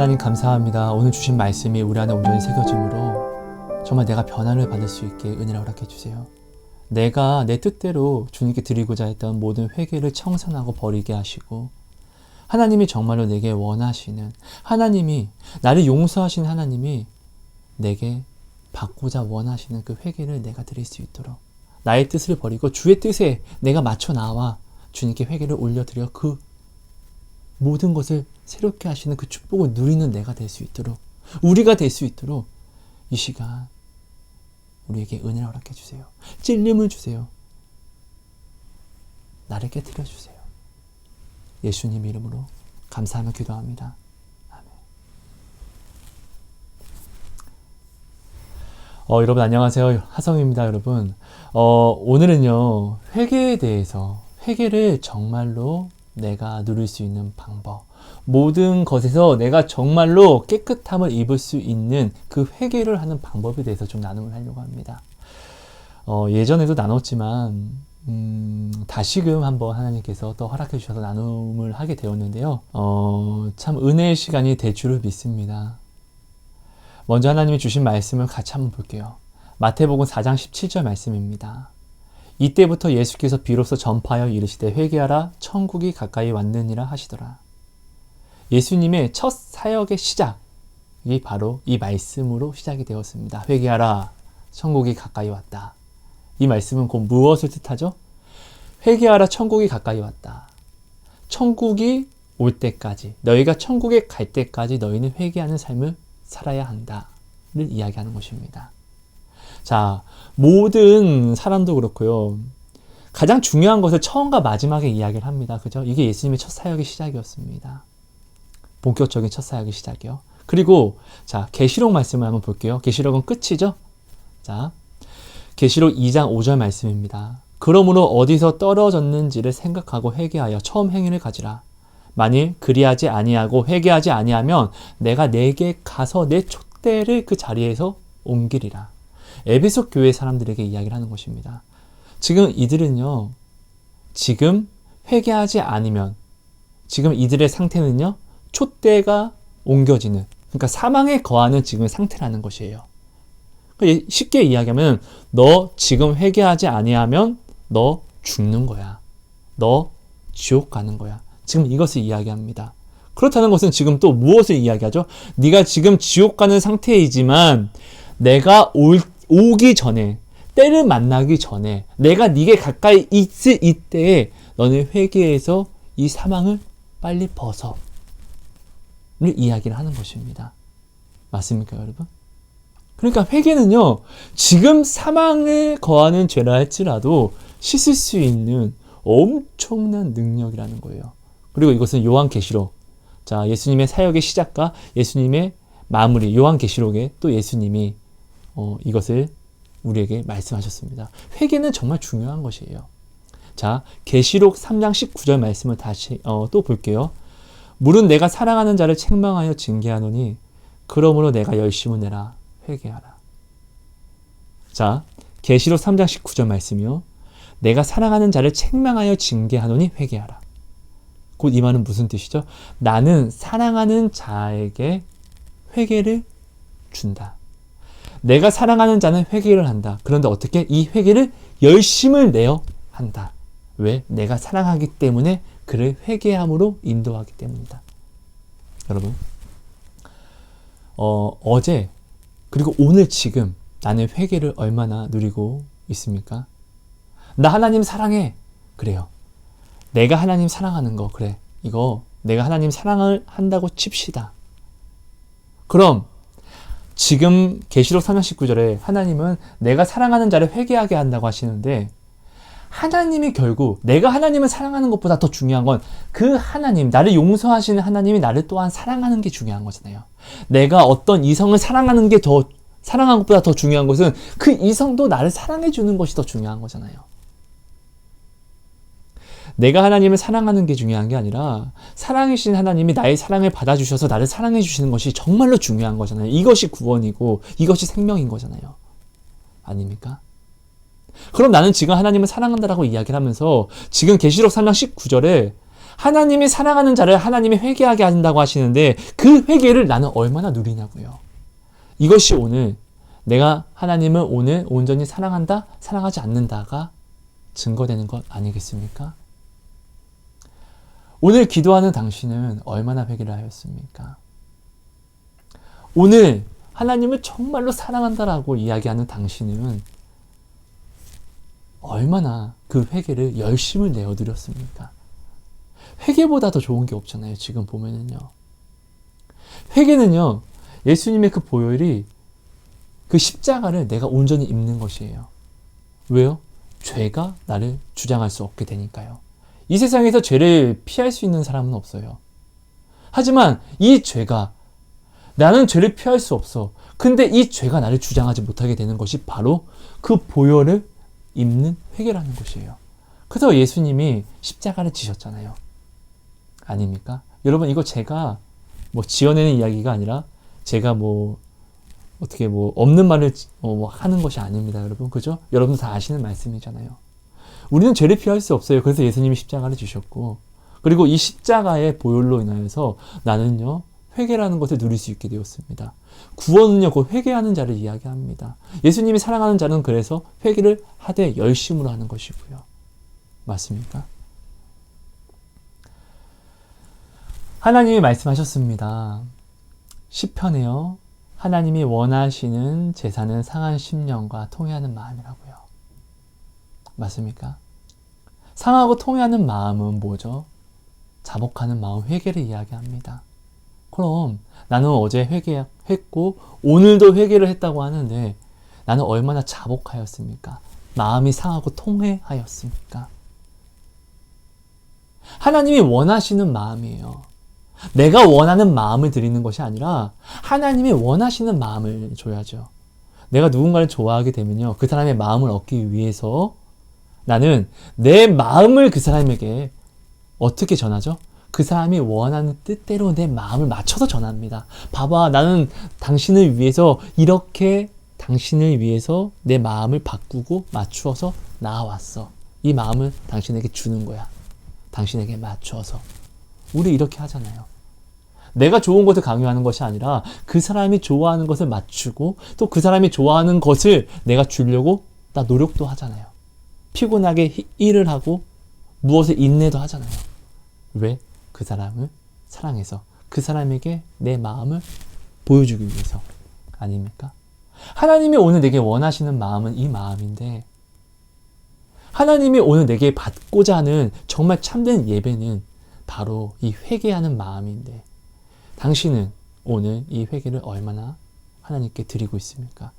하나님 감사합니다. 오늘 주신 말씀이 우리 안에 온전히 새겨짐으로 정말 내가 변화를 받을 수 있게 은혜를 허락해 주세요. 내가 내 뜻대로 주님께 드리고자 했던 모든 회개를 청산하고 버리게 하시고, 하나님이 정말로 내게 원하시는, 하나님이 나를 용서하시는 하나님이 내게 받고자 원하시는 그 회개를 내가 드릴 수 있도록, 나의 뜻을 버리고 주의 뜻에 내가 맞춰 나와 주님께 회개를 올려드려 그 모든 것을 새롭게 하시는 그 축복을 누리는 내가 될 수 있도록, 우리가 될 수 있도록 이 시간 우리에게 은혜를 허락해 주세요. 찔림을 주세요. 나를 깨뜨려 주세요. 예수님 이름으로 감사하며 기도합니다. 아멘. 여러분 안녕하세요. 하성입니다. 여러분 오늘은요, 회개에 대해서, 회개를 정말로 내가 누릴 수 있는 방법, 모든 것에서 내가 정말로 깨끗함을 입을 수 있는 그 회개를 하는 방법에 대해서 좀 나눔을 하려고 합니다. 예전에도 나눴지만 다시금 한번 하나님께서 또 허락해 주셔서 나눔을 하게 되었는데요. 참 은혜의 시간이 될 줄을 믿습니다. 먼저 하나님이 주신 말씀을 같이 한번 볼게요. 마태복음 4장 17절 말씀입니다. 이때부터 예수께서 비로소 전파하여 이르시되 회개하라 천국이 가까이 왔느니라 하시더라. 예수님의 첫 사역의 시작이 바로 이 말씀으로 시작이 되었습니다. 회개하라 천국이 가까이 왔다. 이 말씀은 곧 무엇을 뜻하죠? 회개하라 천국이 가까이 왔다. 천국이 올 때까지, 너희가 천국에 갈 때까지 너희는 회개하는 삶을 살아야 한다를 이야기하는 것입니다. 자, 모든 사람도 그렇고요. 가장 중요한 것을 처음과 마지막에 이야기를 합니다. 그죠? 이게 예수님의 첫 사역의 시작이었습니다. 본격적인 첫 사역의 시작이요. 그리고 자, 계시록 말씀을 한번 볼게요. 계시록은 끝이죠? 자, 계시록 2장 5절 말씀입니다. 그러므로 어디서 떨어졌는지를 생각하고 회개하여 처음 행위를 가지라. 만일 그리하지 아니하고 회개하지 아니하면 내가 내게 가서 내 촛대를 그 자리에서 옮기리라. 에베소 교회 사람들에게 이야기를 하는 것입니다. 지금 이들은요, 지금 회개하지 않으면, 지금 이들의 상태는요, 촛대가 옮겨지는, 그러니까 사망에 거하는 지금 상태라는 것이에요. 쉽게 이야기하면 너 지금 회개하지 아니하면 너 죽는 거야. 너 지옥 가는 거야. 지금 이것을 이야기합니다. 그렇다는 것은 지금 또 무엇을 이야기하죠? 네가 지금 지옥 가는 상태이지만 내가 오기 전에, 때를 만나기 전에, 내가 네게 가까이 있을 이때에 너는 회개해서 이 사망을 빨리 벗어를 이야기를 하는 것입니다. 맞습니까, 여러분? 그러니까 회개는요, 지금 사망에 거하는 죄라 할지라도 씻을 수 있는 엄청난 능력이라는 거예요. 그리고 이것은 요한계시록, 자, 예수님의 사역의 시작과 예수님의 마무리, 요한계시록에 또 예수님이 이것을 우리에게 말씀하셨습니다. 회개는 정말 중요한 것이에요. 자, 계시록 3장 19절 말씀을 다시 또 볼게요. 물은 내가 사랑하는 자를 책망하여 징계하노니 그러므로 내가 열심을 내라 회개하라. 자, 계시록 3장 19절 말씀이요. 내가 사랑하는 자를 책망하여 징계하노니 회개하라. 곧 이 말은 무슨 뜻이죠? 나는 사랑하는 자에게 회개를 준다. 내가 사랑하는 자는 회개를 한다. 그런데 어떻게? 이 회개를 열심을 내어 한다. 왜? 내가 사랑하기 때문에 그를 회개함으로 인도하기 때문이다. 여러분, 어제 그리고 오늘 지금 나는 회개를 얼마나 누리고 있습니까? 나 하나님 사랑해. 그래요. 내가 하나님 사랑하는 거, 그래. 이거 내가 하나님 사랑을 한다고 칩시다. 그럼 지금 계시록 3장 19절에 하나님은 내가 사랑하는 자를 회개하게 한다고 하시는데, 하나님이 결국 내가 하나님을 사랑하는 것보다 더 중요한 건 그 하나님, 나를 용서하시는 하나님이 나를 또한 사랑하는 게 중요한 거잖아요. 내가 어떤 이성을 사랑하는 게 더, 사랑하는 것보다 더 중요한 것은 그 이성도 나를 사랑해 주는 것이 더 중요한 거잖아요. 내가 하나님을 사랑하는 게 중요한 게 아니라 사랑이신 하나님이 나의 사랑을 받아주셔서 나를 사랑해 주시는 것이 정말로 중요한 거잖아요. 이것이 구원이고 이것이 생명인 거잖아요. 아닙니까? 그럼 나는 지금 하나님을 사랑한다라고 이야기를 하면서 지금 계시록 3장 19절에 하나님이 사랑하는 자를 하나님이 회개하게 한다고 하시는데 그 회개를 나는 얼마나 누리냐고요. 이것이 오늘 내가 하나님을 오늘 온전히 사랑한다, 사랑하지 않는다가 증거되는 것 아니겠습니까? 오늘 기도하는 당신은 얼마나 회개를 하였습니까? 오늘 하나님을 정말로 사랑한다라고 이야기하는 당신은 얼마나 그 회개를 열심을 내어드렸습니까? 회개보다 더 좋은 게 없잖아요. 지금 보면은요. 회개는요. 예수님의 그 보혈이 그 십자가를 내가 온전히 입는 것이에요. 왜요? 죄가 나를 주장할 수 없게 되니까요. 이 세상에서 죄를 피할 수 있는 사람은 없어요. 하지만 이 죄가 나는 죄를 피할 수 없어. 근데 이 죄가 나를 주장하지 못하게 되는 것이 바로 그 보혈을 입는 회개라는 것이에요. 그래서 예수님이 십자가를 지셨잖아요. 아닙니까? 여러분 이거 제가 지어내는 이야기가 아니라 제가 어떻게 없는 말을 하는 것이 아닙니다. 여러분 그죠? 여러분 다 아시는 말씀이잖아요. 우리는 죄를 피할 수 없어요. 그래서 예수님이 십자가를 지셨고 그리고 이 십자가의 보혈로 인하여서 나는요 회개라는 것을 누릴 수 있게 되었습니다. 구원은요 곧 회개하는 자를 이야기합니다. 예수님이 사랑하는 자는 그래서 회개를 하되 열심으로 하는 것이고요. 맞습니까? 하나님이 말씀하셨습니다. 시편에요. 하나님이 원하시는 제사는 상한 심령과 통회하는 마음이라고요. 맞습니까? 상하고 통회하는 마음은 뭐죠? 자복하는 마음, 회개를 이야기합니다. 그럼 나는 어제 회개했고 오늘도 회개를 했다고 하는데 나는 얼마나 자복하였습니까? 마음이 상하고 통회하였습니까? 하나님이 원하시는 마음이에요. 내가 원하는 마음을 드리는 것이 아니라 하나님이 원하시는 마음을 줘야죠. 내가 누군가를 좋아하게 되면요. 그 사람의 마음을 얻기 위해서 나는 내 마음을 그 사람에게 어떻게 전하죠? 그 사람이 원하는 뜻대로 내 마음을 맞춰서 전합니다. 봐봐, 나는 당신을 위해서 이렇게 당신을 위해서 내 마음을 바꾸고 맞추어서 나아왔어. 이 마음을 당신에게 주는 거야. 당신에게 맞춰서. 우리 이렇게 하잖아요. 내가 좋은 것을 강요하는 것이 아니라 그 사람이 좋아하는 것을 맞추고 또 그 사람이 좋아하는 것을 내가 주려고 나 노력도 하잖아요. 피곤하게 일을 하고 무엇을 인내도 하잖아요. 왜? 그 사람을 사랑해서 그 사람에게 내 마음을 보여주기 위해서 아닙니까? 하나님이 오늘 내게 원하시는 마음은 이 마음인데 하나님이 오늘 내게 받고자 하는 정말 참된 예배는 바로 이 회개하는 마음인데 당신은 오늘 이 회개를 얼마나 하나님께 드리고 있습니까?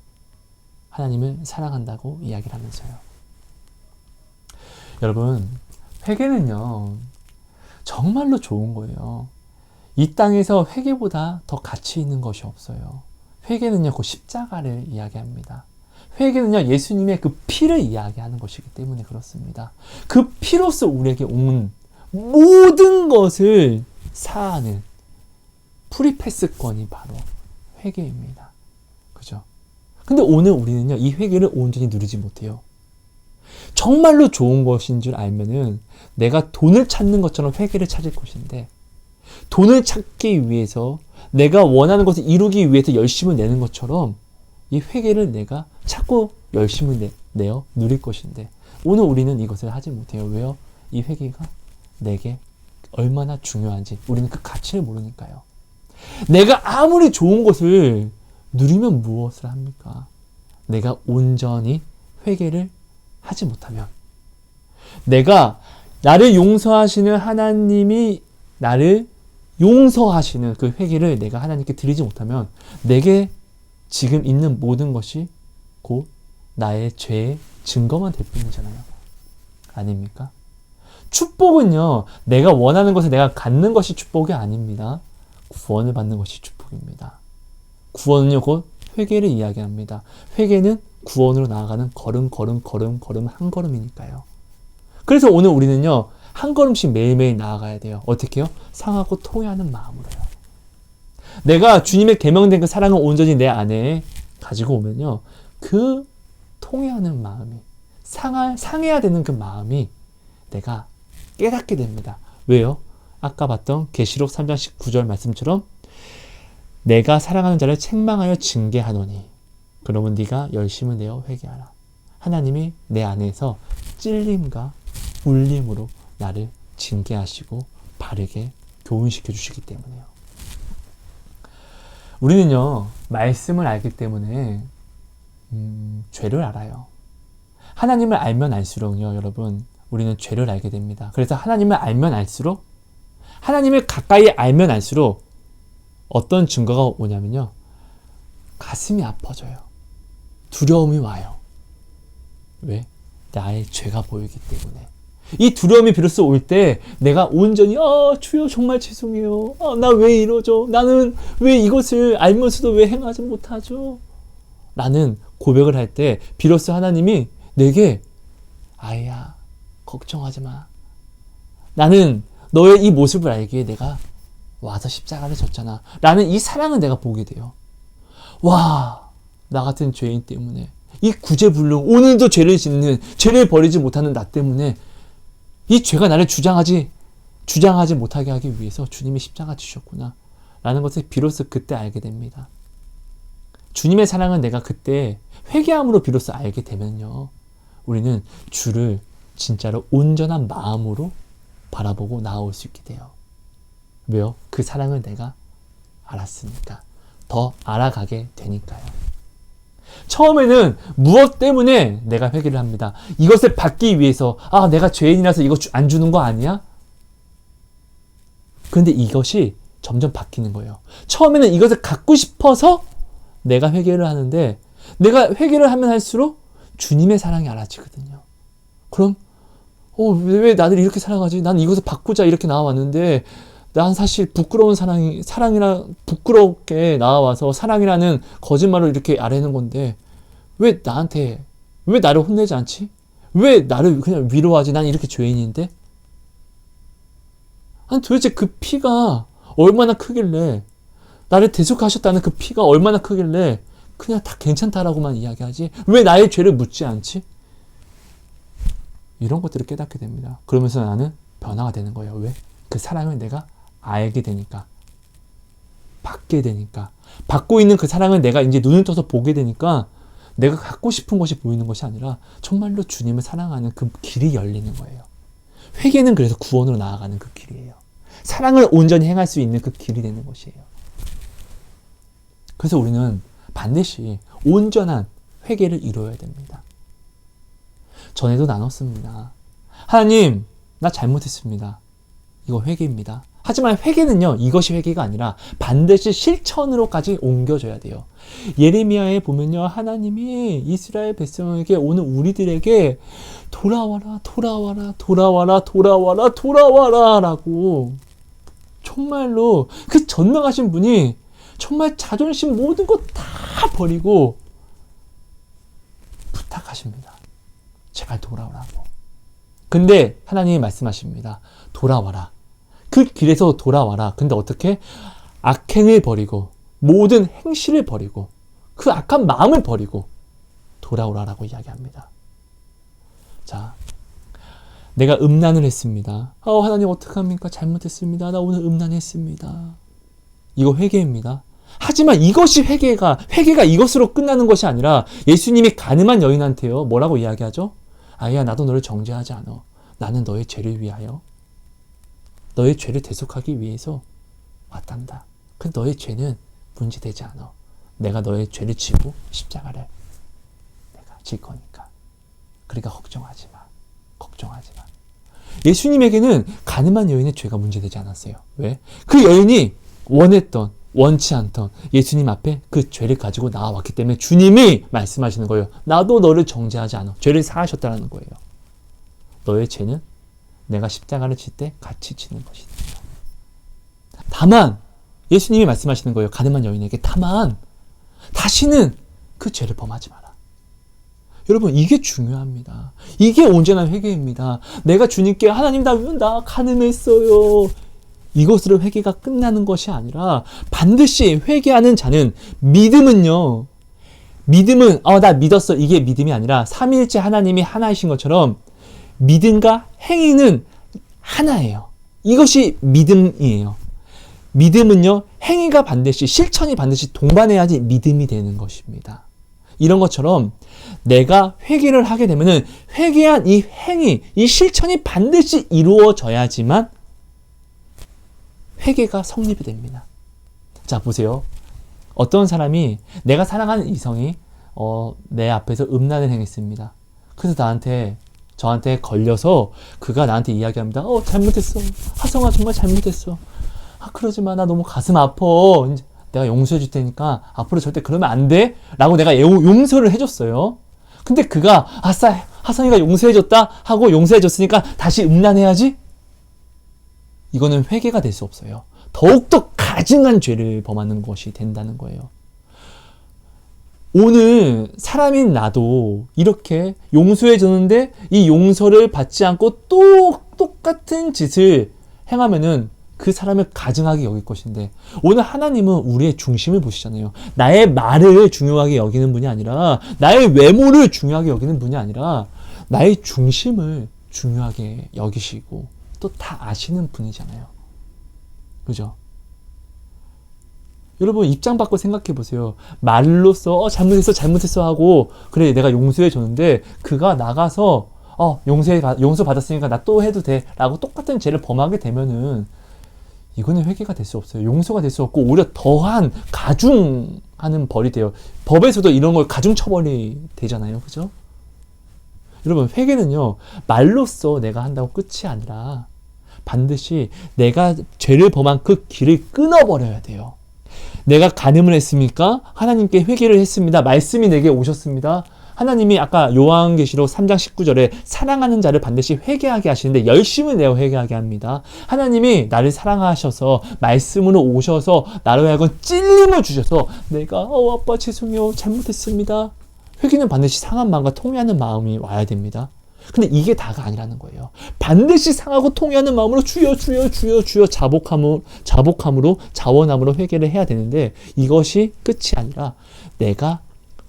하나님을 사랑한다고 이야기를 하면서요. 여러분, 회개는요, 정말로 좋은 거예요. 이 땅에서 회개보다 더 가치 있는 것이 없어요. 회개는요, 그 십자가를 이야기합니다. 회개는요, 예수님의 그 피를 이야기하는 것이기 때문에 그렇습니다. 그 피로써 우리에게 온 모든 것을 사하는 프리패스권이 바로 회개입니다. 그죠? 근데 오늘 우리는요, 이 회개를 온전히 누리지 못해요. 정말로 좋은 것인 줄 알면은 내가 돈을 찾는 것처럼 회개를 찾을 것인데 돈을 찾기 위해서 내가 원하는 것을 이루기 위해서 열심을 내는 것처럼 이 회개를 내가 찾고 열심을 내어 누릴 것인데 오늘 우리는 이것을 하지 못해요. 왜요? 이 회개가 내게 얼마나 중요한지 우리는 그 가치를 모르니까요. 내가 아무리 좋은 것을 누리면 무엇을 합니까? 내가 온전히 회개를 하지 못하면 내가 나를 용서하시는 하나님이 나를 용서하시는 그 회개를 내가 하나님께 드리지 못하면 내게 지금 있는 모든 것이 곧 나의 죄의 증거만 될 뿐이잖아요. 아닙니까? 축복은요, 내가 원하는 것을 내가 갖는 것이 축복이 아닙니다. 구원을 받는 것이 축복입니다. 구원은요, 곧 회개를 이야기합니다. 회개는 구원으로 나아가는 걸음 한 걸음이니까요. 그래서 오늘 우리는요, 한 걸음씩 매일매일 나아가야 돼요. 어떻게 해요? 상하고 통회하는 마음으로요. 내가 주님의 계명된 그 사랑을 온전히 내 안에 가지고 오면요, 그 통회하는 마음이 상해야 되는 그 마음이 내가 깨닫게 됩니다. 왜요? 아까 봤던 계시록 3장 19절 말씀처럼 내가 사랑하는 자를 책망하여 징계하노니 그러면 네가 열심을 내어 회개하라. 하나님이 내 안에서 찔림과 울림으로 나를 징계하시고 바르게 교훈시켜 주시기 때문에요. 우리는요, 말씀을 알기 때문에 죄를 알아요. 하나님을 알면 알수록요, 여러분, 우리는 죄를 알게 됩니다. 그래서 하나님을 알면 알수록, 하나님을 가까이 알면 알수록 어떤 증거가 오냐면요, 가슴이 아파져요. 두려움이 와요. 왜? 나의 죄가 보이기 때문에. 이 두려움이 비로소 올 때 내가 온전히 주여 정말 죄송해요. 나 왜 이러죠? 나는 왜 이것을 알면서도 왜 행하지 못하죠? 라는 고백을 할 때 비로소 하나님이 내게 아이야 걱정하지 마. 나는 너의 이 모습을 알기에 내가 와서 십자가를 졌잖아. 라는 이 사랑을 내가 보게 돼요. 와, 나 같은 죄인 때문에 이 구제불능, 오늘도 죄를 짓는, 죄를 버리지 못하는 나 때문에 이 죄가 나를 주장하지 못하게 하기 위해서 주님이 십자가 지셨구나 라는 것을 비로소 그때 알게 됩니다. 주님의 사랑은 내가 그때 회개함으로 비로소 알게 되면요, 우리는 주를 진짜로 온전한 마음으로 바라보고 나아올 수 있게 돼요. 왜요? 그 사랑을 내가 알았으니까. 더 알아가게 되니까요. 처음에는 무엇 때문에 내가 회개를 합니다. 이것을 받기 위해서, 내가 죄인이라서 이거 안 주는 거 아니야? 그런데 이것이 점점 바뀌는 거예요. 처음에는 이것을 갖고 싶어서 내가 회개를 하는데, 내가 회개를 하면 할수록 주님의 사랑이 알아지거든요. 그럼 왜 나를 이렇게 사랑하지? 난 이것을 받고자 이렇게 나와왔는데 난 사실 부끄러운 부끄럽게 나와와서 사랑이라는 거짓말을 이렇게 아뢰는 건데 왜 나를 혼내지 않지? 왜 나를 그냥 위로하지? 난 이렇게 죄인인데? 아니 도대체 그 피가 얼마나 크길래, 나를 대속하셨다는 그 피가 얼마나 크길래 그냥 다 괜찮다라고만 이야기하지? 왜 나의 죄를 묻지 않지? 이런 것들을 깨닫게 됩니다. 그러면서 나는 변화가 되는 거예요. 왜? 그 사랑을 내가 알게 되니까, 받게 되니까, 받고 있는 그 사랑을 내가 이제 눈을 떠서 보게 되니까 내가 갖고 싶은 것이 보이는 것이 아니라 정말로 주님을 사랑하는 그 길이 열리는 거예요. 회개는 그래서 구원으로 나아가는 그 길이에요. 사랑을 온전히 행할 수 있는 그 길이 되는 것이에요. 그래서 우리는 반드시 온전한 회개를 이루어야 됩니다. 전에도 나눴습니다. 하나님, 나 잘못했습니다. 이거 회개입니다. 하지만 회개는요, 이것이 회개가 아니라 반드시 실천으로까지 옮겨져야 돼요. 예레미야에 보면요, 하나님이 이스라엘 백성에게, 오늘 우리들에게 돌아와라, 돌아와라, 돌아와라, 돌아와라, 돌아와라 라고 정말로 그 전능하신 분이 정말 자존심 모든 것 다 버리고 부탁하십니다. 제발 돌아오라고. 근데 하나님이 말씀하십니다. 돌아와라. 그 길에서 돌아와라. 근데 어떻게? 악행을 버리고 모든 행실을 버리고 그 악한 마음을 버리고 돌아오라라고 이야기합니다. 자, 내가 음란을 했습니다. 하나님 어떡합니까? 잘못했습니다. 나 오늘 음란했습니다. 이거 회개입니다. 하지만 이것이 회개가 이것으로 끝나는 것이 아니라 예수님이 가늠한 여인한테요, 뭐라고 이야기하죠? 아이야, 나도 너를 정죄하지 않아. 나는 너의 죄를 위하여, 너의 죄를 대속하기 위해서 왔단다. 그 너의 죄는 문제되지 않아. 내가 너의 죄를 지고 십자가를 내가 질 거니까. 그러니까 걱정하지 마. 걱정하지 마. 예수님에게는 가늠한 여인의 죄가 문제되지 않았어요. 왜? 그 여인이 원치 않던 예수님 앞에 그 죄를 가지고 나와왔기 때문에 주님이 말씀하시는 거예요. 나도 너를 정죄하지 않아. 죄를 사하셨다는 거예요. 너의 죄는 내가 십자가를 칠 때 같이 지는 것이다. 다만 예수님이 말씀하시는 거예요. 가늠한 여인에게 다만 다시는 그 죄를 범하지 마라. 여러분, 이게 중요합니다. 이게 온전한 회개입니다. 내가 주님께 하나님 나 가늠했어요. 이것으로 회개가 끝나는 것이 아니라 반드시 회개하는 자는 믿음은 나 믿었어. 이게 믿음이 아니라 삼위일체 하나님이 하나이신 것처럼 믿음과 행위는 하나예요. 이것이 믿음이에요. 믿음은요, 행위가 반드시, 실천이 반드시 동반해야지 믿음이 되는 것입니다. 이런 것처럼 내가 회개를 하게 되면은 회개한 이 행위, 이 실천이 반드시 이루어져야지만 회개가 성립이 됩니다. 자, 보세요. 어떤 사람이 내가 사랑하는 이성이 내 앞에서 음란을 행했습니다. 그래서 저한테 걸려서 그가 나한테 이야기합니다. 잘못했어. 하성아, 정말 잘못했어. 그러지 마. 나 너무 가슴 아파. 내가 용서해 줄 테니까 앞으로 절대 그러면 안 돼. 라고 내가 용서를 해줬어요. 근데 그가 아싸, 하성이가 용서해줬다 하고 용서해줬으니까 다시 음란해야지? 이거는 회개가 될 수 없어요. 더욱더 가증한 죄를 범하는 것이 된다는 거예요. 오늘 사람인 나도 이렇게 용서해줬는데 이 용서를 받지 않고 또 똑같은 짓을 행하면은 그 사람을 가증하게 여길 것인데, 오늘 하나님은 우리의 중심을 보시잖아요. 나의 말을 중요하게 여기는 분이 아니라, 나의 외모를 중요하게 여기는 분이 아니라 나의 중심을 중요하게 여기시고 또 다 아시는 분이잖아요. 그죠? 여러분 입장 바꿔 생각해 보세요. 말로써 잘못했어 하고 그래 내가 용서해 줬는데 그가 나가서 용서 받았으니까 나 또 해도 돼 라고 똑같은 죄를 범하게 되면은 이거는 회개가 될 수 없어요. 용서가 될 수 없고 오히려 더한 가중하는 벌이 돼요. 법에서도 이런 걸 가중처벌이 되잖아요. 그죠? 여러분 회개는요, 말로써 내가 한다고 끝이 아니라 반드시 내가 죄를 범한 그 길을 끊어버려야 돼요. 내가 간음을 했습니까? 하나님께 회개를 했습니다. 말씀이 내게 오셨습니다. 하나님이 아까 요한계시록 3장 19절에 사랑하는 자를 반드시 회개하게 하시는데 열심을 내어 회개하게 합니다. 하나님이 나를 사랑하셔서 말씀으로 오셔서 나로 하여금 찔림을 주셔서 내가 아빠 죄송해요. 잘못했습니다. 회개는 반드시 상한 마음과 통회하는 마음이 와야 됩니다. 근데 이게 다가 아니라는 거예요. 반드시 상하고 통회하는 마음으로 주여 자복함으로 자원함으로 회개를 해야 되는데 이것이 끝이 아니라 내가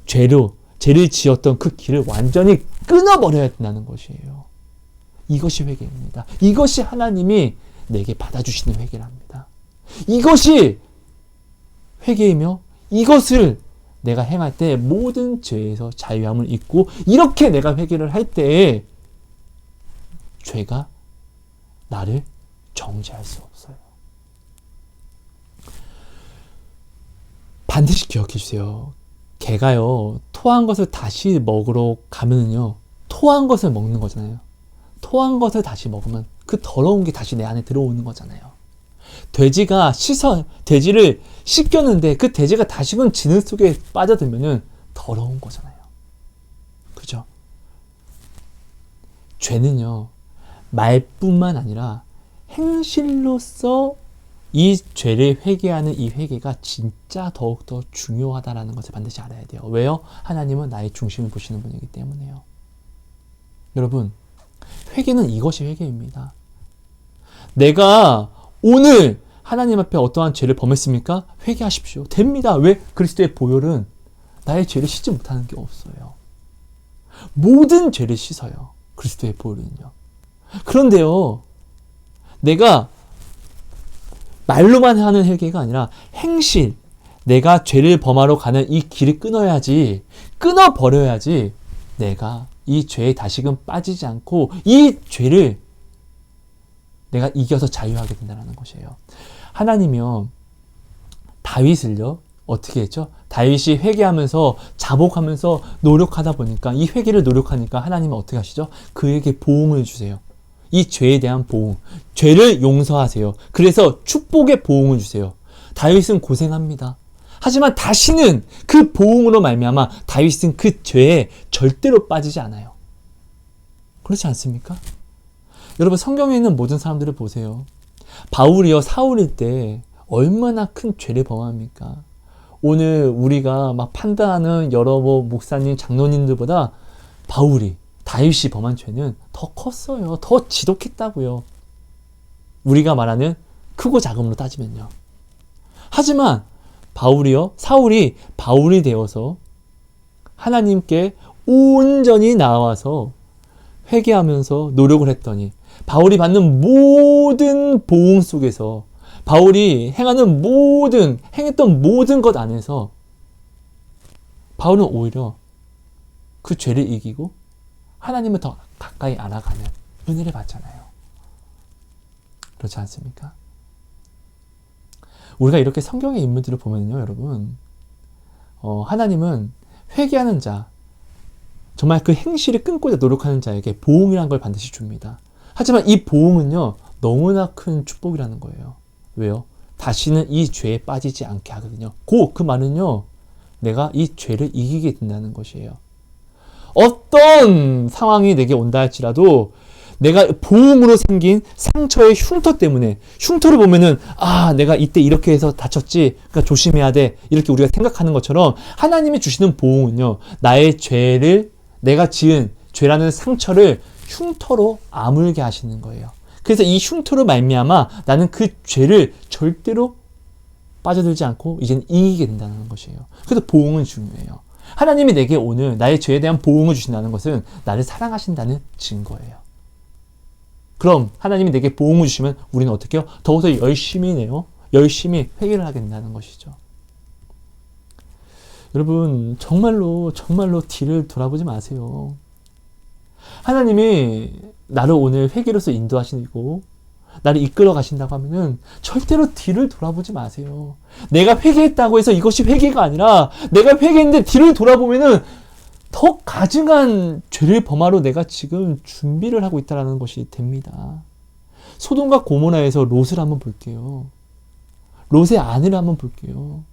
죄를 지었던 그 길을 완전히 끊어버려야 된다는 것이에요. 이것이 회개입니다. 이것이 하나님이 내게 받아주시는 회개랍니다. 이것이 회개이며 이것을 내가 행할 때 모든 죄에서 자유함을 잊고 이렇게 내가 회개를 할 때에 죄가 나를 정죄할 수 없어요. 반드시 기억해 주세요. 개가요, 토한 것을 다시 먹으러 가면은요, 토한 것을 먹는 거잖아요. 토한 것을 다시 먹으면 그 더러운 게 다시 내 안에 들어오는 거잖아요. 돼지를 씻겼는데 그 돼지가 다시금 진흙 속에 빠져들면은 더러운 거잖아요. 그죠? 죄는요, 말뿐만 아니라 행실로서 이 죄를 회개하는 이 회개가 진짜 더욱더 중요하다는 것을 반드시 알아야 돼요. 왜요? 하나님은 나의 중심을 보시는 분이기 때문에요. 여러분, 회개는 이것이 회개입니다. 내가 오늘 하나님 앞에 어떠한 죄를 범했습니까? 회개하십시오. 됩니다. 왜? 그리스도의 보혈은 나의 죄를 씻지 못하는 게 없어요. 모든 죄를 씻어요. 그리스도의 보혈은요. 그런데요, 내가 말로만 하는 회개가 아니라 행실, 내가 죄를 범하러 가는 이 길을 끊어버려야지 내가 이 죄에 다시금 빠지지 않고 이 죄를 내가 이겨서 자유하게 된다는 것이에요. 하나님이요, 다윗을요, 어떻게 했죠? 다윗이 회개하면서 자복하면서 노력하다 보니까 이 회개를 노력하니까 하나님은 어떻게 하시죠? 그에게 보응을 주세요. 이 죄에 대한 보응, 죄를 용서하세요. 그래서 축복의 보응을 주세요. 다윗은 고생합니다. 하지만 다시는 그 보응으로 말미암아 다윗은 그 죄에 절대로 빠지지 않아요. 그렇지 않습니까? 여러분, 성경에 있는 모든 사람들을 보세요. 바울이요, 사울일 때 얼마나 큰 죄를 범합니까? 오늘 우리가 막 판단하는 여러 목사님, 장로님들보다 다윗이 범한 죄는 더 컸어요. 더 지독했다고요. 우리가 말하는 크고 작음으로 따지면요. 하지만 사울이 바울이 되어서 하나님께 온전히 나와서 회개하면서 노력을 했더니 바울이 받는 모든 보응 속에서, 바울이 행했던 모든 것 안에서 바울은 오히려 그 죄를 이기고 하나님을 더 가까이 알아가는 은혜를 받잖아요. 그렇지 않습니까? 우리가 이렇게 성경의 인물들을 보면요, 여러분, 하나님은 회개하는 자, 정말 그 행실을 끊고자 노력하는 자에게 보응이라는 걸 반드시 줍니다. 하지만 이 보응은요, 너무나 큰 축복이라는 거예요. 왜요? 다시는 이 죄에 빠지지 않게 하거든요. 그 말은요, 내가 이 죄를 이기게 된다는 것이에요. 어떤 상황이 내게 온다 할지라도 내가 보응으로 생긴 상처의 흉터 때문에, 흉터를 보면은 내가 이때 이렇게 해서 다쳤지, 그러니까 조심해야 돼, 이렇게 우리가 생각하는 것처럼 하나님이 주시는 보응은요, 나의 죄를, 내가 지은 죄라는 상처를 흉터로 아물게 하시는 거예요. 그래서 이 흉터로 말미암아 나는 그 죄를 절대로 빠져들지 않고 이제는 이기게 된다는 것이에요. 그래서 보응은 중요해요. 하나님이 내게 오늘 나의 죄에 대한 보응을 주신다는 것은 나를 사랑하신다는 증거예요. 그럼 하나님이 내게 보응을 주시면 우리는 어떻게 해요? 더욱더 열심히 회개를 하게 된다는 것이죠. 여러분, 정말로 뒤를 돌아보지 마세요. 하나님이 나를 오늘 회개로서 인도하시고 나를 이끌어 가신다고 하면은 절대로 뒤를 돌아보지 마세요. 내가 회개했다고 해서 이것이 회개가 아니라, 내가 회개했는데 뒤를 돌아보면은 더 가증한 죄를 범하러 내가 지금 준비를 하고 있다는 것이 됩니다. 소돔과 고모라에서 롯을 한번 볼게요. 롯의 아내를 한번 볼게요.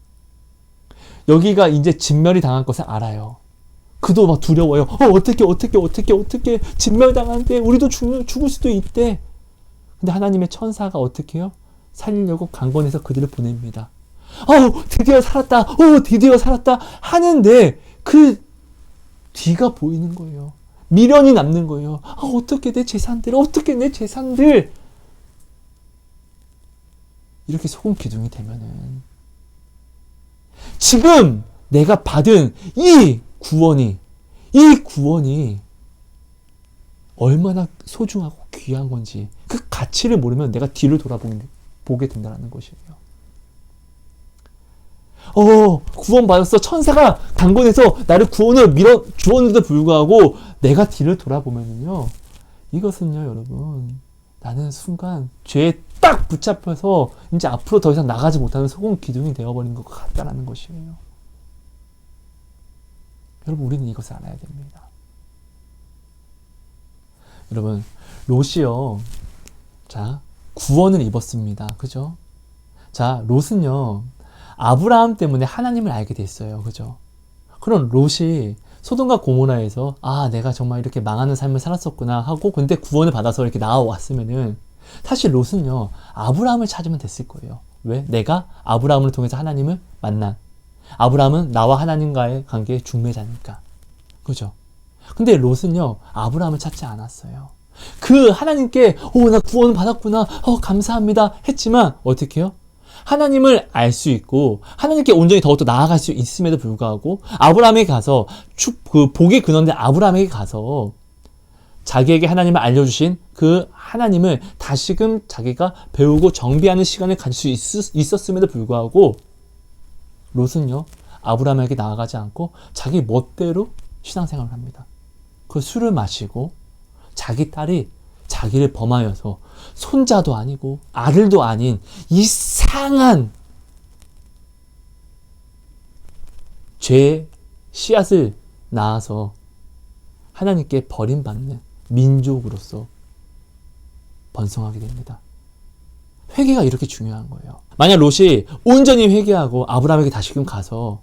여기가 이제 진멸이 당할 것을 알아요. 그도 막 두려워요. 어떻게 진멸당하는데 우리도 죽을 수도 있대. 근데 하나님의 천사가 어떻게 해요? 살리려고 강권해서 그들을 보냅니다. 드디어 살았다 하는데 그 뒤가 보이는 거예요. 미련이 남는 거예요. 어떻게 내 재산들 이렇게 소금 기둥이 되면은 지금 내가 받은 이 구원이 얼마나 소중하고 귀한 건지 그 가치를 모르면 내가 뒤를 돌아보게 된다는 것이에요. 구원받았어. 천사가 강권해서 나를 구원을 주었는데도 불구하고 내가 뒤를 돌아보면요, 이것은요, 여러분, 나는 순간 죄에 딱 붙잡혀서 이제 앞으로 더 이상 나가지 못하는 소금 기둥이 되어버린 것 같다는 것이에요. 여러분, 우리는 이것을 알아야 됩니다. 여러분, 롯이요, 자, 구원을 입었습니다. 그죠? 자, 롯은요, 아브라함 때문에 하나님을 알게 됐어요. 그죠? 그럼 롯이 소돔과 고모라에서 내가 정말 이렇게 망하는 삶을 살았었구나 하고 근데 구원을 받아서 이렇게 나와왔으면은 사실 롯은요, 아브라함을 찾으면 됐을 거예요. 왜? 내가 아브라함을 통해서 하나님을 만난, 아브라함은 나와 하나님과의 관계의 중매자니까. 그죠? 근데 롯은요, 아브라함을 찾지 않았어요. 그 하나님께 나 구원 받았구나, 감사합니다 했지만 어떻게 해요? 하나님을 알 수 있고 하나님께 온전히 더욱더 나아갈 수 있음에도 불구하고 아브라함에게 가서 그 복의 근원된 아브라함에게 가서 자기에게 하나님을 알려주신 그 하나님을 다시금 자기가 배우고 정비하는 시간을 가질 수 있었음에도 불구하고 롯은요, 아브라함에게 나아가지 않고 자기 멋대로 신앙생활을 합니다. 그 술을 마시고 자기 딸이 자기를 범하여서 손자도 아니고 아들도 아닌 이상한 죄의 씨앗을 낳아서 하나님께 버림받는 민족으로서 번성하게 됩니다. 회개가 이렇게 중요한 거예요. 만약 롯이 온전히 회개하고 아브라함에게 다시금 가서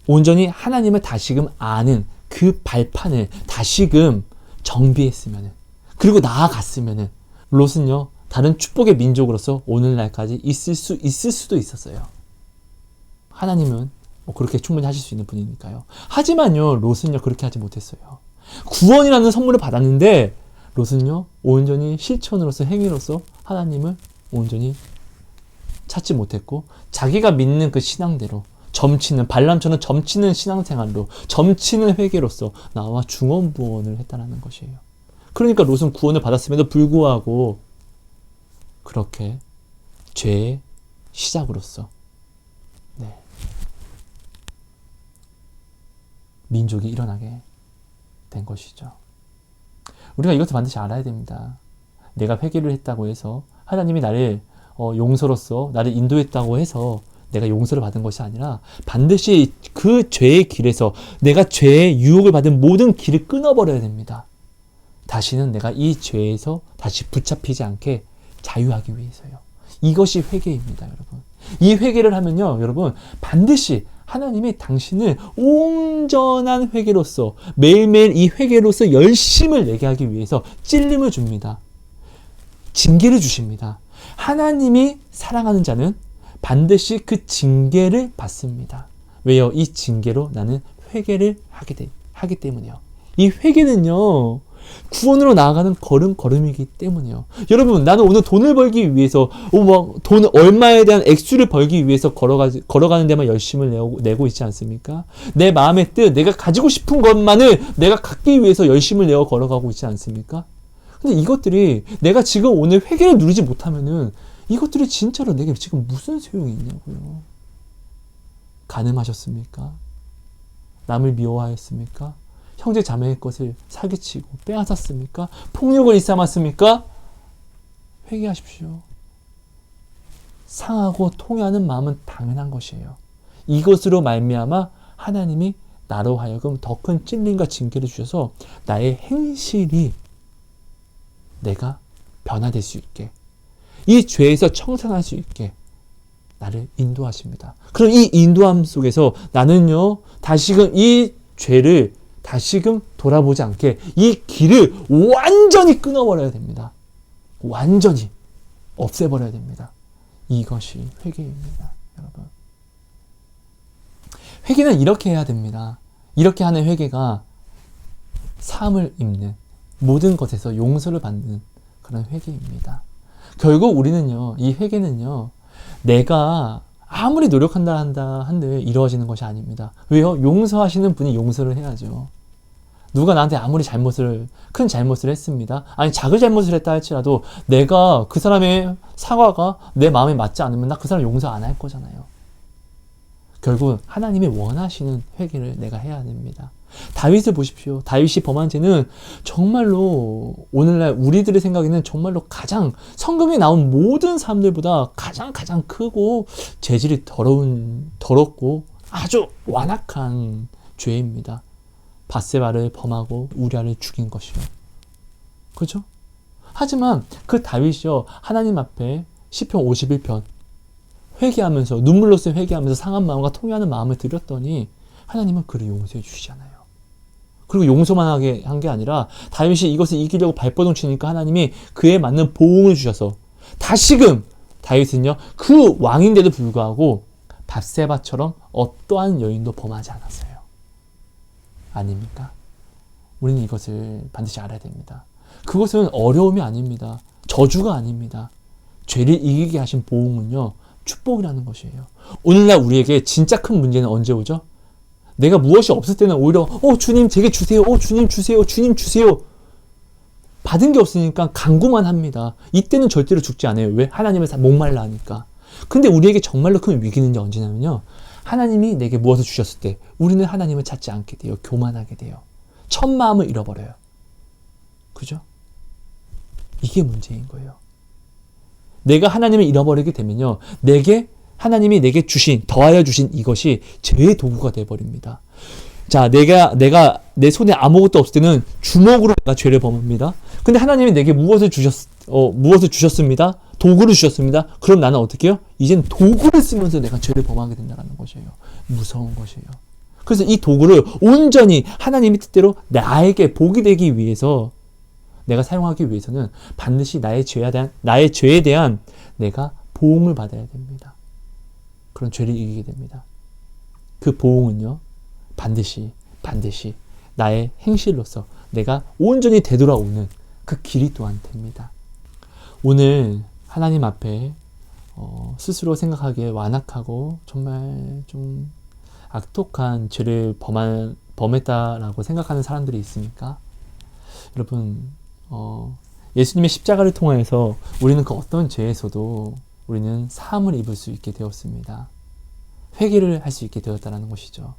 온전히 하나님을 다시금 아는 그 발판을 다시금 정비했으면은, 그리고 나아갔으면은 롯은요, 다른 축복의 민족으로서 오늘날까지 있을 수도 있었어요. 하나님은 그렇게 충분히 하실 수 있는 분이니까요. 하지만요, 롯은요, 그렇게 하지 못했어요. 구원이라는 선물을 받았는데 롯은요, 온전히 실천으로서, 행위로서 하나님을 온전히 찾지 못했고 자기가 믿는 그 신앙대로 발람처럼 점치는 신앙생활로, 점치는 회개로서 나와 중언부언을 했다는 것이에요. 그러니까 롯은 구원을 받았음에도 불구하고 그렇게 죄의 시작으로서 민족이 일어나게 된 것이죠. 우리가 이것도 반드시 알아야 됩니다. 내가 회개를 했다고 해서 하나님이 나를 용서로서 나를 인도했다고 해서 내가 용서를 받은 것이 아니라 반드시 그 죄의 길에서 내가 죄의 유혹을 받은 모든 길을 끊어버려야 됩니다. 다시는 내가 이 죄에서 다시 붙잡히지 않게 자유하기 위해서요. 이것이 회개입니다, 여러분. 이 회개를 하면요, 여러분, 반드시 하나님이 당신을 온전한 회개로서 매일매일 이 회개로서 열심을 내게 하기 위해서 찔림을 줍니다. 징계를 주십니다. 하나님이 사랑하는 자는 반드시 그 징계를 받습니다. 왜요? 이 징계로 나는 회개를 하기 때문이요. 이 회개는요, 구원으로 나아가는 걸음이기 때문이요. 여러분, 나는 오늘 돈을 벌기 위해서 돈 얼마에 대한 액수를 벌기 위해서 걸어가는 데만 열심을 내고 있지 않습니까? 내 마음의 뜻, 내가 가지고 싶은 것만을 내가 갖기 위해서 열심을 내어 걸어가고 있지 않습니까? 근데 이것들이 내가 지금 오늘 회개를 누리지 못하면은 이것들이 진짜로 내게 지금 무슨 소용이 있냐고요. 간음하셨습니까? 남을 미워하였습니까? 형제 자매의 것을 사기치고 빼앗았습니까? 폭력을 일삼았습니까? 회개하십시오. 상하고 통해하는 마음은 당연한 것이에요. 이것으로 말미암아 하나님이 나로 하여금 더 큰 찔림과 징계를 주셔서 나의 행실이 내가 변화될 수 있게, 이 죄에서 청산할 수 있게 나를 인도하십니다. 그럼 이 인도함 속에서 나는요, 다시금 이 죄를 다시금 돌아보지 않게 이 길을 완전히 끊어버려야 됩니다. 완전히 없애버려야 됩니다. 이것이 회개입니다, 여러분. 회개는 이렇게 해야 됩니다. 이렇게 하는 회개가 사함을 입는 모든 것에서 용서를 받는 그런 회개입니다. 결국 우리는요, 이 회개는요, 내가 아무리 노력한다 한들 이루어지는 것이 아닙니다. 왜요? 용서하시는 분이 용서를 해야죠. 누가 나한테 아무리 큰 잘못을 했습니다. 아니, 작은 잘못을 했다 할지라도 내가 그 사람의 사과가 내 마음에 맞지 않으면 나 그 사람 용서 안 할 거잖아요. 결국 하나님이 원하시는 회개를 내가 해야 됩니다. 다윗을 보십시오. 다윗이 범한 죄는 정말로 오늘날 우리들의 생각에는 정말로 가장 성경에 나온 모든 사람들보다 가장 크고 죄질이 더럽고 아주 완악한 죄입니다. 밧세바를 범하고 우리아를 죽인 것이요. 그렇죠? 하지만 그 다윗이요, 하나님 앞에 시편 51편 회개하면서 눈물로써 회개하면서 상한 마음과 통회하는 마음을 드렸더니 하나님은 그를 용서해 주시잖아요. 그리고 용서만 한 게 아니라 다윗이 이것을 이기려고 발버둥 치니까 하나님이 그에 맞는 보응을 주셔서 다시금 다윗은요, 그 왕인데도 불구하고 밧세바처럼 어떠한 여인도 범하지 않았어요. 아닙니까? 우리는 이것을 반드시 알아야 됩니다. 그것은 어려움이 아닙니다. 저주가 아닙니다. 죄를 이기게 하신 보응은요, 축복이라는 것이에요. 오늘날 우리에게 진짜 큰 문제는 언제 오죠? 내가 무엇이 없을 때는 오히려 주님 제게 주세요. 주님 주세요. 주님 주세요. 받은 게 없으니까 간구만 합니다. 이때는 절대로 죽지 않아요. 왜? 하나님을 목말라 하니까. 근데 우리에게 정말로 큰 위기는 언제냐면요, 하나님이 내게 무엇을 주셨을 때 우리는 하나님을 찾지 않게 돼요. 교만하게 돼요. 첫 마음을 잃어버려요. 그죠? 이게 문제인 거예요. 내가 하나님을 잃어버리게 되면요, 하나님이 내게 더하여 주신 이것이 죄의 도구가 되어버립니다. 자, 내가 내 손에 아무것도 없을 때는 주먹으로 내가 죄를 범합니다. 근데 하나님이 내게 무엇을 주셨습니다. 도구를 주셨습니다. 그럼 나는 어떻게 해요? 이젠 도구를 쓰면서 내가 죄를 범하게 된다는 것이에요. 무서운 것이에요. 그래서 이 도구를 온전히 하나님의 뜻대로 나에게 복이 되기 위해서 내가 사용하기 위해서는 반드시 나의 죄에 대한 내가 보응을 받아야 됩니다. 그런 죄를 이기게 됩니다. 그 보응은요, 반드시 나의 행실로서 내가 온전히 되돌아오는 그 길이 또한 됩니다. 오늘 하나님 앞에 스스로 생각하기에 완악하고 정말 좀 악독한 죄를 범했다라고 생각하는 사람들이 있습니까? 여러분, 예수님의 십자가를 통하여서 우리는 그 어떤 죄에서도 우리는 사함을 입을 수 있게 되었습니다. 회개를 할 수 있게 되었다는 것이죠.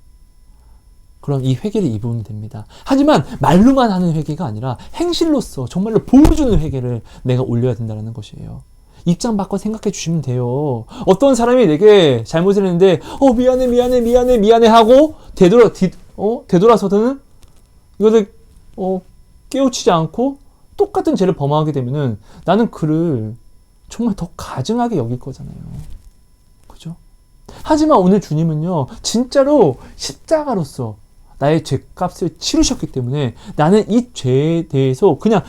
그럼 이 회개를 입으면 됩니다. 하지만 말로만 하는 회개가 아니라 행실로서 정말로 보여주는 회개를 내가 올려야 된다는 것이에요. 입장 바꿔 생각해 주시면 돼요. 어떤 사람이 내게 잘못을 했는데 미안해 하고 되돌아서서는 이것을 깨우치지 않고 똑같은 죄를 범하게 되면은 나는 그를 정말 더 가증하게 여길 거잖아요. 그죠? 하지만 오늘 주님은요, 진짜로 십자가로서 나의 죄값을 치르셨기 때문에 나는 이 죄에 대해서 그냥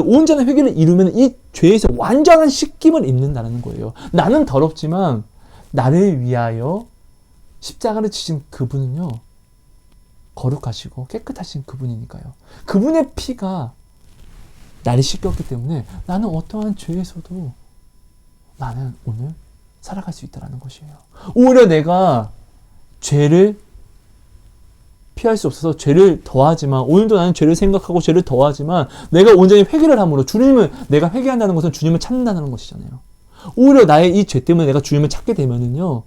온전한 회개를 이루면 이 죄에서 완전한 씻김을 입는다는 거예요. 나는 더럽지만 나를 위하여 십자가를 지신 그분은요, 거룩하시고 깨끗하신 그분이니까요. 그분의 피가 나를 씻겼기 때문에 나는 어떠한 죄에서도 나는 오늘 살아갈 수 있다는 것이에요. 오히려 내가 죄를 피할 수 없어서 죄를 더하지만, 오늘도 나는 죄를 생각하고 죄를 더하지만 내가 온전히 회개를 함으로, 주님을 내가 회개한다는 것은 주님을 찾는다는 것이잖아요. 오히려 나의 이 죄 때문에 내가 주님을 찾게 되면은요,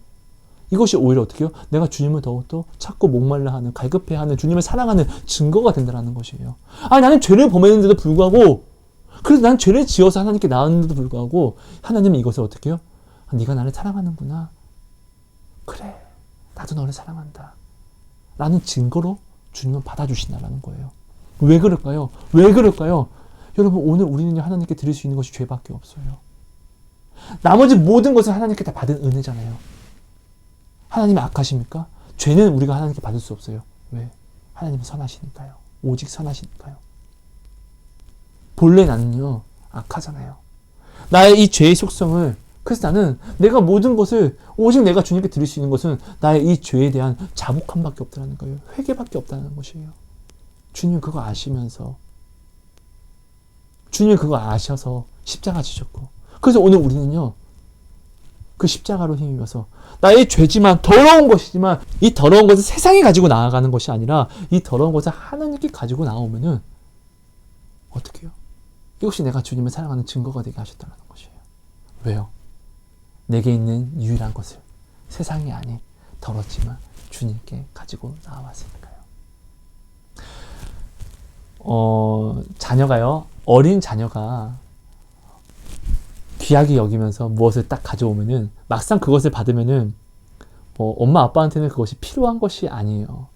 이것이 오히려 어떻게 해요? 내가 주님을 더욱더 찾고 목말라 하는, 갈급해 하는, 주님을 사랑하는 증거가 된다는 것이에요. 나는 죄를 범했는데도 불구하고, 그래서 난 죄를 지어서 하나님께 나왔는데도 불구하고 하나님은 이것을 어떻게 해요? 네가 나를 사랑하는구나. 그래, 나도 너를 사랑한다. 라는 증거로 주님은 받아주신다는 거예요. 왜 그럴까요? 여러분, 오늘 우리는 하나님께 드릴 수 있는 것이 죄밖에 없어요. 나머지 모든 것을 하나님께 다 받은 은혜잖아요. 하나님이 악하십니까? 죄는 우리가 하나님께 받을 수 없어요. 왜? 하나님은 선하시니까요. 오직 선하시니까요. 본래 나는요, 악하잖아요. 나의 이 죄의 속성을, 그래서 나는 내가 모든 것을, 오직 내가 주님께 드릴 수 있는 것은 나의 이 죄에 대한 자복함밖에 없다는 거예요. 회개밖에 없다는 것이에요. 주님 그거 아시면서, 주님 그거 아셔서 십자가 지셨고, 그래서 오늘 우리는요, 그 십자가로 힘입어서 나의 죄지만, 더러운 것이지만, 이 더러운 것을 세상에 가지고 나아가는 것이 아니라 이 더러운 것을 하나님께 가지고 나오면은 어떻게 해요? 이것이 내가 주님을 사랑하는 증거가 되게 하셨다는 것이에요. 왜요? 내게 있는 유일한 것을 세상이 아닌 더럽지만 주님께 가지고 나왔으니까요. 자녀가요, 어린 자녀가 귀하게 여기면서 무엇을 딱 가져오면은 막상 그것을 받으면은 엄마 아빠한테는 그것이 필요한 것이 아니에요.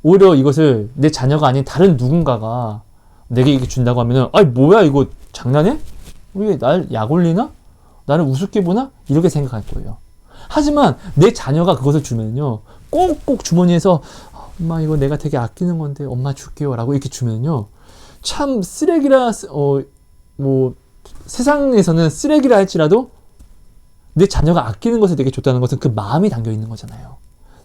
오히려 이것을 내 자녀가 아닌 다른 누군가가 내게 이렇게 준다고 하면은, 뭐야 이거 장난해? 왜 날 약 올리나? 나를 우습게 보나? 이렇게 생각할 거예요. 하지만 내 자녀가 그것을 주면요, 꼭꼭 주머니에서 엄마 이거 내가 되게 아끼는 건데 엄마 줄게요 라고 이렇게 주면요, 참 쓰레기라, 세상에서는 쓰레기라 할지라도 내 자녀가 아끼는 것을 내게 줬다는 것은 그 마음이 담겨 있는 거잖아요.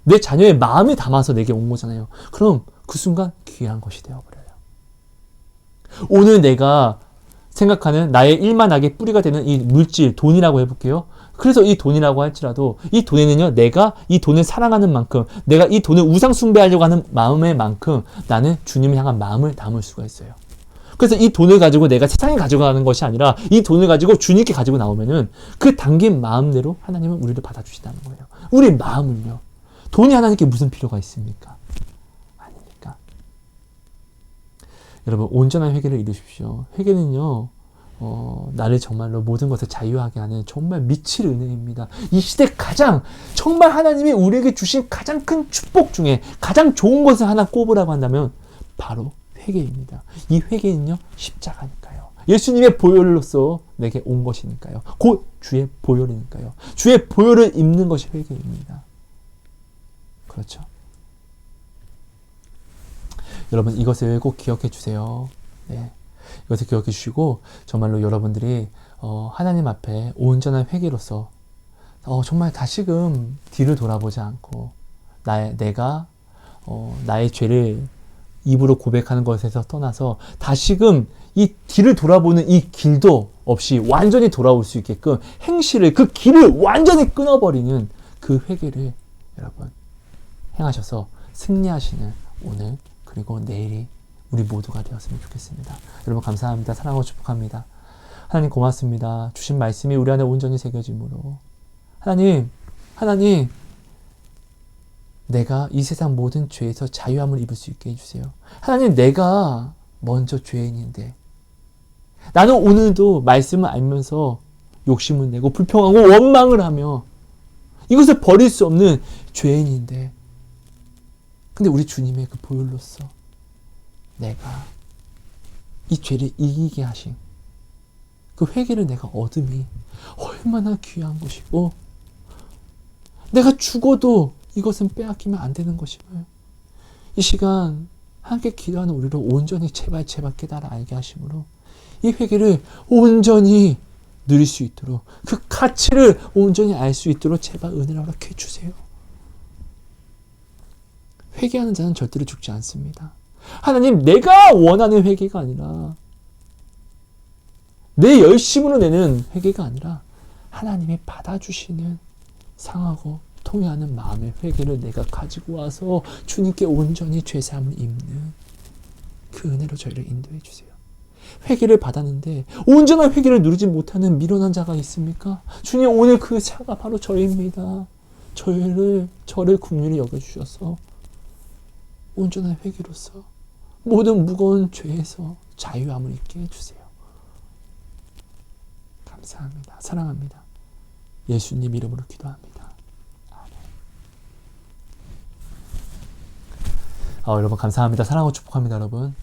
내 자녀의 마음이 담아서 내게 온 거잖아요. 그럼 그 순간 귀한 것이 되어버려요. 오늘 내가 생각하는 나의 일만하게 뿌리가 되는 이 물질, 돈이라고 해볼게요. 그래서 이 돈이라고 할지라도 이 돈에는요, 내가 이 돈을 사랑하는 만큼, 내가 이 돈을 우상 숭배하려고 하는 마음의 만큼 나는 주님을 향한 마음을 담을 수가 있어요. 그래서 이 돈을 가지고 내가 세상에 가져가는 것이 아니라 이 돈을 가지고 주님께 가지고 나오면은 그 담긴 마음대로 하나님은 우리를 받아주신다는 거예요. 우리 마음을요. 돈이 하나님께 무슨 필요가 있습니까? 아닙니까? 여러분, 온전한 회개를 이루십시오. 회개는요, 나를 정말로 모든 것을 자유하게 하는 정말 미칠 은혜입니다. 이 시대 정말 하나님이 우리에게 주신 가장 큰 축복 중에 가장 좋은 것을 하나 꼽으라고 한다면 바로 회개입니다. 이 회개는요, 십자가니까요. 예수님의 보혈로서 내게 온 것이니까요. 곧 주의 보혈이니까요. 주의 보혈을 입는 것이 회개입니다. 그렇죠? 여러분, 이것을 꼭 기억해 주세요. 네. 이것을 기억해 주시고 정말로 여러분들이 하나님 앞에 온전한 회개로서 정말 다시금 뒤를 돌아보지 않고 내가 나의 죄를 입으로 고백하는 것에서 떠나서 다시금 이 뒤를 돌아보는 이 길도 없이 완전히 돌아올 수 있게끔 행실을, 그 길을 완전히 끊어버리는 그 회개를 여러분 행하셔서 승리하시는 오늘 그리고 내일이 우리 모두가 되었으면 좋겠습니다. 여러분 감사합니다. 사랑하고 축복합니다. 하나님 고맙습니다. 주신 말씀이 우리 안에 온전히 새겨짐으로 하나님 내가 이 세상 모든 죄에서 자유함을 입을 수 있게 해주세요. 하나님, 내가 먼저 죄인인데 나는 오늘도 말씀을 알면서 욕심을 내고 불평하고 원망을 하며 이것을 버릴 수 없는 죄인인데, 근데 우리 주님의 그 보혈로서 내가 이 죄를 이기게 하신 그 회개를 내가 얻음이 얼마나 귀한 것이고, 내가 죽어도 이것은 빼앗기면 안 되는 것임을 이 시간 함께 기도하는 우리를 온전히 제발 깨달아 알게 하심으로 이 회개를 온전히 누릴 수 있도록, 그 가치를 온전히 알 수 있도록 제발 은혜를 허락해 주세요. 회개하는 자는 절대로 죽지 않습니다. 하나님, 내가 원하는 회개가 아니라, 내 열심으로 내는 회개가 아니라 하나님이 받아주시는 상하고 통회하는 마음의 회개를 내가 가지고 와서 주님께 온전히 죄사함을 입는 그 은혜로 저희를 인도해 주세요. 회개를 받았는데 온전한 회개를 누리지 못하는 미련한 자가 있습니까? 주님, 오늘 그 자가 바로 저입니다. 저를 긍휼히 여겨주셔서 온전한 회개로서 모든 무거운 죄에서 자유함을 입게 해주세요. 감사합니다. 사랑합니다. 예수님 이름으로 기도합니다. 아멘. 여러분 감사합니다. 사랑하고 축복합니다. 여러분.